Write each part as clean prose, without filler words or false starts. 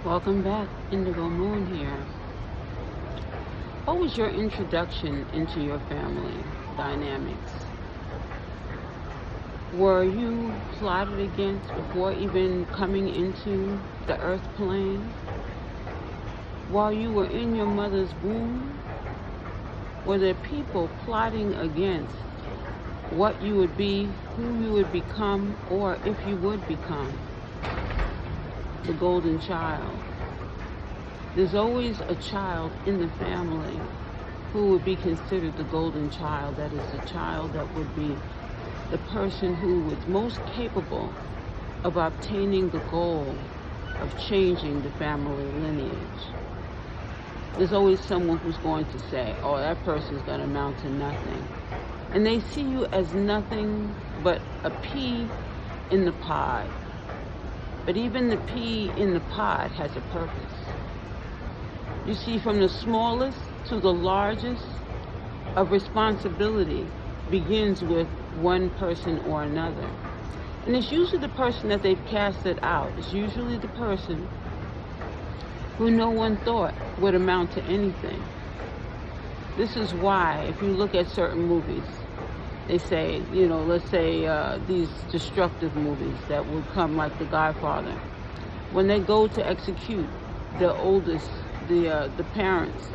Welcome back, Indigo Moon here. What was your introduction into your family dynamics? Were you plotted against before even coming into the earth plane? While you were in your mother's womb, were there people plotting against what you would be, who you would become, or if you would become the golden child? There's always a child in the family who would be considered the golden child. That is the child that would be the person who was most capable of obtaining the goal of changing the family lineage. There's always someone who's going to say, oh, that person's going to amount to nothing. And they see you as nothing but a pea in the pod. But even the pea in the pod has a purpose. You see, from the smallest to the largest of responsibility begins with one person or another. And it's usually the person that they've casted out. It's usually the person who no one thought would amount to anything. This is why, if you look at certain movies, they say, let's say these destructive movies that would come like The Godfather. When they go to execute the oldest, the parents,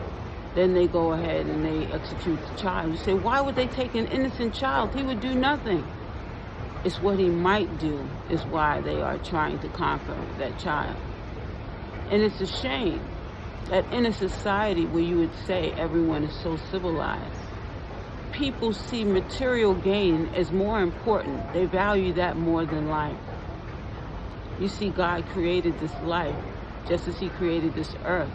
then they go ahead and they execute the child. You say, why would they take an innocent child? He would do nothing. It's what he might do is why they are trying to conquer that child. And it's a shame that in a society where you would say everyone is so civilized, people see material gain as more important. They value that more than life. You see, God created this life just as he created this earth.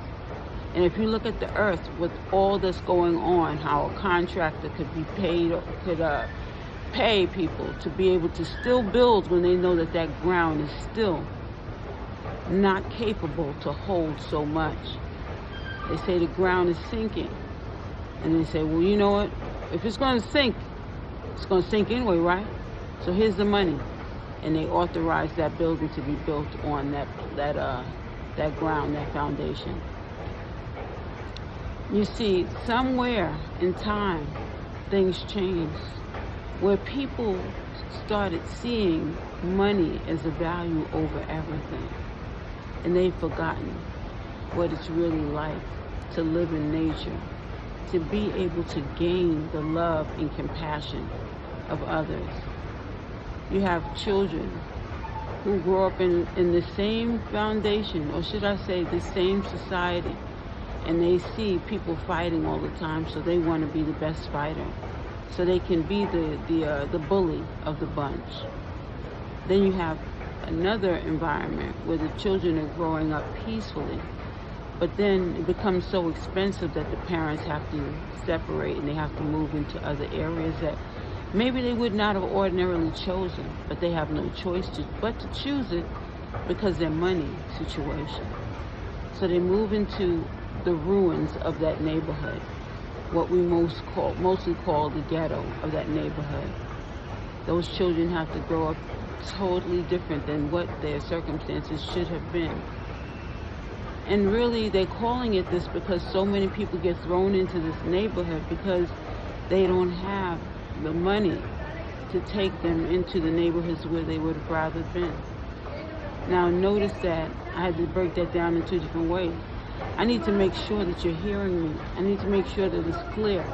And if you look at the earth with all that's going on, how a contractor could be paid, could pay people to be able to still build when they know that that ground is still not capable to hold so much. They say the ground is sinking. And they say, well, you know what? If it's going to sink, it's going to sink anyway, right? So here's the money. And they authorize that building to be built on that ground, that foundation. You see, somewhere in time, things changed, where people started seeing money as a value over everything. And they've forgotten what it's really like to live in nature, to be able to gain the love and compassion of others. You have children who grow up in the same foundation, or should I say the same society, and they see people fighting all the time, so they want to be the best fighter, so they can be the bully of the bunch. Then you have another environment where the children are growing up peacefully, but then it becomes so expensive that the parents have to separate and they have to move into other areas that maybe they would not have ordinarily chosen, but they have no choice but to choose it because their money situation. So they move into the ruins of that neighborhood, what we mostly call the ghetto of that neighborhood. Those children have to grow up totally different than what their circumstances should have been. And really, they're calling it this because so many people get thrown into this neighborhood because they don't have the money to take them into the neighborhoods where they would have rather been. Now, notice that I had to break that down in two different ways. I need to make sure that you're hearing me. I need to make sure that it's clear,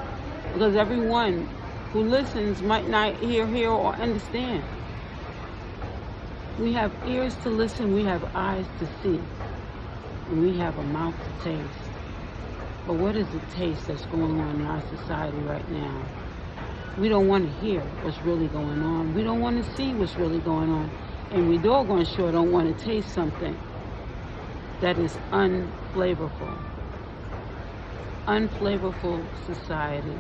because everyone who listens might not hear or understand. We have ears to listen, we have eyes to see, and we have a mouth to taste. But what is the taste that's going on in our society right now? We don't want to hear what's really going on. We don't want to see what's really going on. And we doggone sure don't want to taste something that is unflavorful. Unflavorful society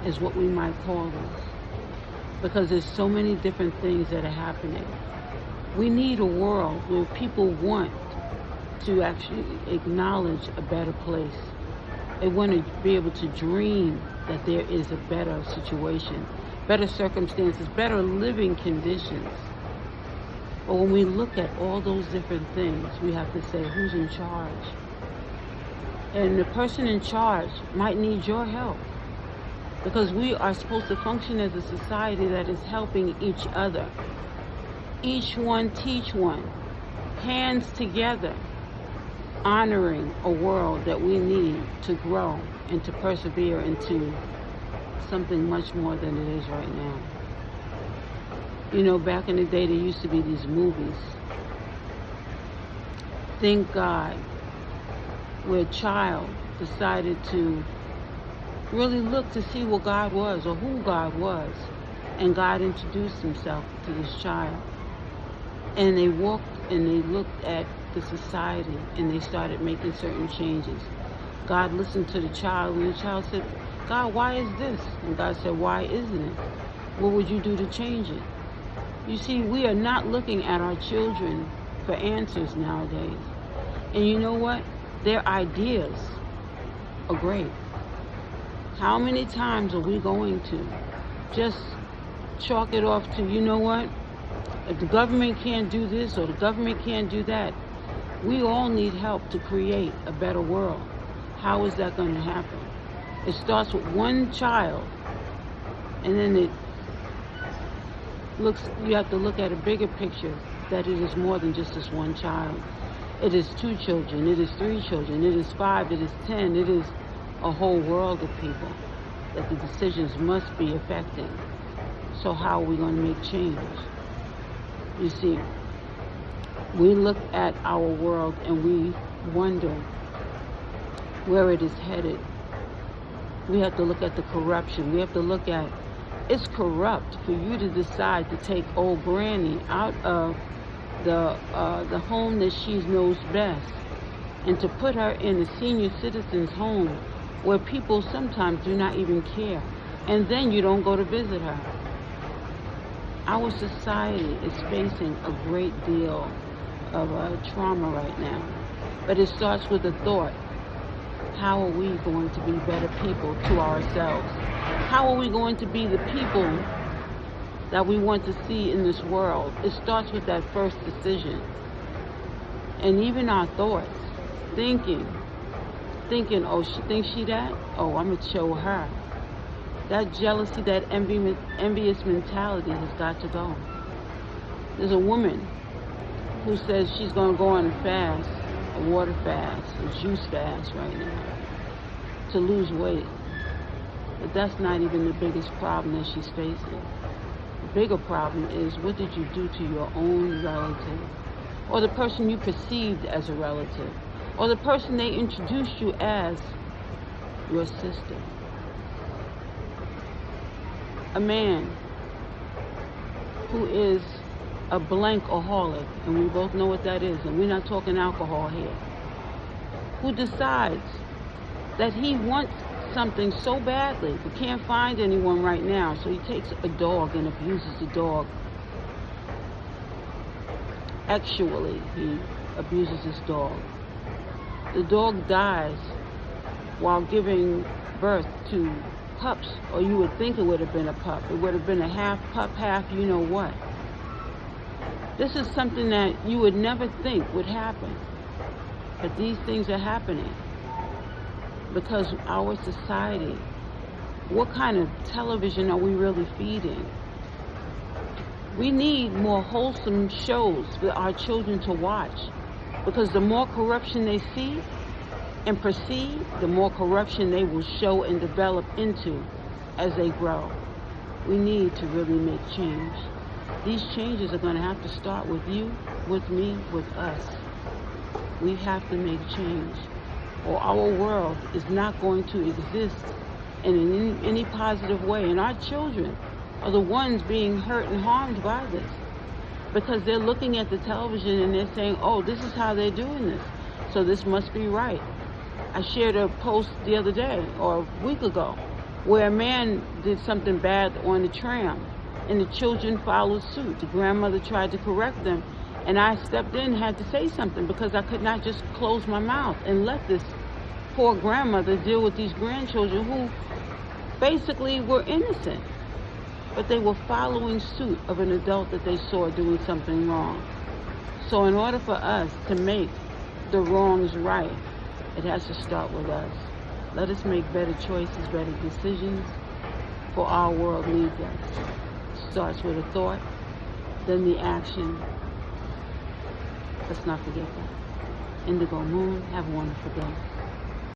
is what we might call this, because there's so many different things that are happening. We need a world where people want to actually acknowledge a better place. They want to be able to dream that there is a better situation, better circumstances, better living conditions. But when we look at all those different things, we have to say, who's in charge? And the person in charge might need your help, because we are supposed to function as a society that is helping each other. Each one teach one. Hands together, honoring a world that we need to grow and to persevere into something much more than it is right now. You know, back in the day, there used to be these movies, Thank God, where a child decided to really look to see what God was or who God was, and God introduced himself to this child. And they walked and they looked at the society and they started making certain changes. God listened to the child, and the child said, God, why is this? And God said, why isn't it? What would you do to change it? You see, we are not looking at our children for answers nowadays. And you know what? Their ideas are great. How many times are we going to just chalk it off to, you know what? If the government can't do this or the government can't do that, we all need help to create a better world. How is that going to happen? It starts with one child, and then you have to look at a bigger picture, that it is more than just this one child. It is 2 children, it is 3 children, it is 5, it is 10, it is a whole world of people that the decisions must be affecting. So how are we going to make change? You see, we look at our world and we wonder where it is headed. We have to look at the corruption. We have to look at, it's corrupt for you to decide to take old granny out of the home that she knows best and to put her in a senior citizen's home where people sometimes do not even care, and then you don't go to visit her. Our society is facing a great deal of trauma right now, but it starts with a thought. How are we going to be better people to ourselves? How are we going to be the people that we want to see in this world? It starts with that first decision. And even our thoughts, thinking, oh, she thinks she that? Oh, I'm going to show her. That jealousy, that envious mentality has got to go. There's a woman who says she's going to go on a fast, a water fast, a juice fast right now, to lose weight. But that's not even the biggest problem that she's facing. The bigger problem is, what did you do to your own relative? Or the person you perceived as a relative? Or the person they introduced you as your sister? A man who is a blankaholic, and we both know what that is, and we're not talking alcohol here, who decides that he wants something so badly but can't find anyone right now, so he takes a dog and abuses the dog. Actually, he abuses his dog. The dog dies while giving birth to pups, or you would think it would have been a pup. It would have been a half pup, half you know what. This is something that you would never think would happen. But these things are happening because our society, what kind of television are we really feeding? We need more wholesome shows for our children to watch, because the more corruption they see and perceive, the more corruption they will show and develop into as they grow. We need to really make change. These changes are going to have to start with you, with me, with us. We have to make change, or our world is not going to exist in any positive way. And our children are the ones being hurt and harmed by this, because they're looking at the television and they're saying, oh, this is how they're doing this, so this must be right. I shared a post the other day, or a week ago, where a man did something bad on the tram, and the children followed suit. The grandmother tried to correct them, and I stepped in and had to say something, because I could not just close my mouth and let this poor grandmother deal with these grandchildren who basically were innocent, but they were following suit of an adult that they saw doing something wrong. So in order for us to make the wrongs right, it has to start with us. Let us make better choices, better decisions, for our world needs us. Starts with a thought, then the action. Let's not forget that. Indigo Moon, have a wonderful day.